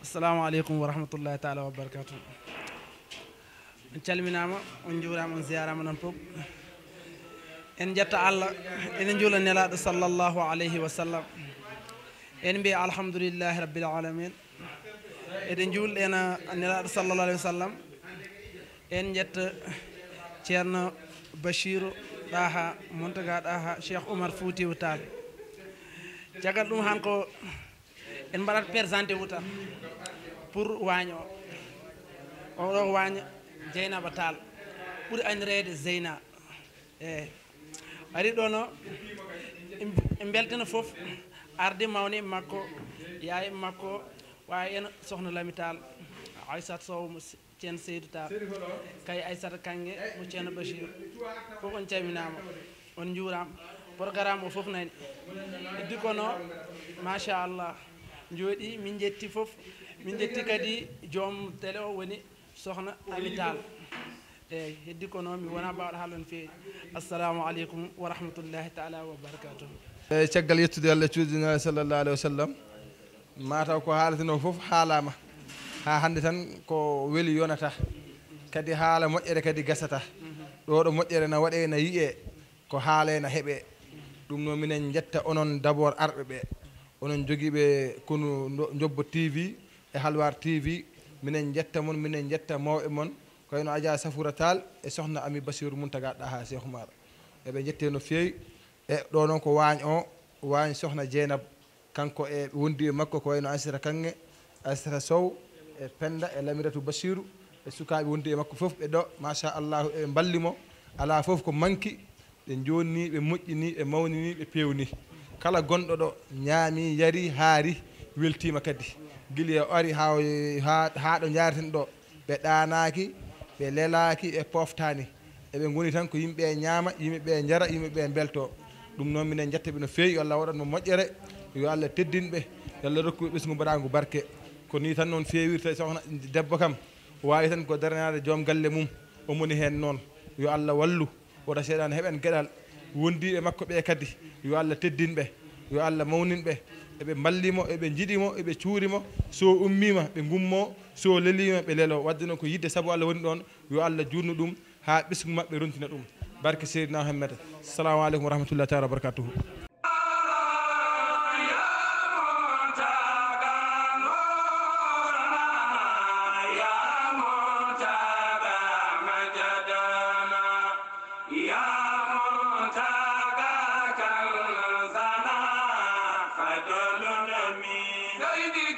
assalamu aleykum wa rahmatullahi taala wa barakatuh. On calminama on juurama on ziyarama noon fof en jetta Allah enen juula nelaɗo sallllahu alayhi wa sallam en mbiya alhamdoulillahi rabbil alamin eɗen juulɗena nelaɗo sallallah alayhi wa sallam en jetta ceerno Bachirou ɗaha Montaga ɗaha Cheikh Oumar Foutiyou Tall caggal ɗum han ko en mbaɗat présenté wu tan pour waañ o oɗo waaña Dieynaba Tall ɓuuri andirede Zeyna eyyi ari ɗo no en beltano foof arde mawni makko yaye makko wawi ena sohna Lami Tall Aissata Sow mo ceerno Seydou Tall kay Aissata Kangue mo ceerno Bachir foof on calminama on juurama programme o foof nani heddi kono machallah jooɗi min jetti foof min jetti kadi joom télé o woni sohna Ami Tall eyyi heddi ko noon mi wona mbawɗo haalde no feewi assalamu aleykum wa rahmatullahi taala wa barakatuh. eyyi caggal yettude Allah cuuɗinaɗo sallllahu alayhi wa sallam mataw ko haaleteno foof haalama ha hande tan ko weeli yonata kadi haala moƴƴere kadi gasata ɗo ɗo moƴƴere na waɗe na yiye ko haale na heeɓe ɗum noon minen jetta onon d' abord arɓe ɓe onon joguiɓe kono Jobbo TV e Halwar TV minen jetta mon minen jetta mawɓe mon ko wayno Adja Safoura Tall e sohna Ami Bassirou Mountaga ɗaha Cheikh Oumar eɓe jette no fewi e ɗo noon ko waañ o waañ sohna Dieynaba kanko e wondi e makko ko wayno Aissata Kangue Aissata Sow e Penda e Lamiratou Bassirou e sukaɓe wondi e makko foof ɓe ɗo machallahu e ballimo ala foof ko manki ɓe jonni ɓe moƴƴini ɓe mawnini ɓe pewni kala gonɗo ɗo ñaami yari haari weltima kadi guila e ari ha ɗo jareten ɗo ɓe ɗanaki ɓe lelaki ɓe poftani eɓe goni tan ko yimɓe ñaama yimɓeɓe jara yimɓeɓe belto ɗum noon minen jettaɓe no fewi yo Allah waɗanmo moƴƴere yo Allah teddinɓe yo Allah rokkuɓe ɓesgu mbaɗagu barke ko ni tan noon fewirta sohna debbo kam wawi tan ko daranade joom galle mum omoni hen noon yo Allah wallu woto seeɗan heɓen gueɗal wondiɓe makko ɓe kadi yo Allah teddinɓe yo Allah mawninɓe eɓe ballimo eɓe jiiɗimo eɓe cuurimo so ummima ɓe gummo so lelima ɓe leelo wadde noon ko yidde saabu Allah woni ɗon yo Allah jurnu ɗum ha ɓesgu mabɓe rontina ɗum barke Seydina Muhammad. Assalamu aleykum wa rahmatullahi taala wa barakatuhu. Lady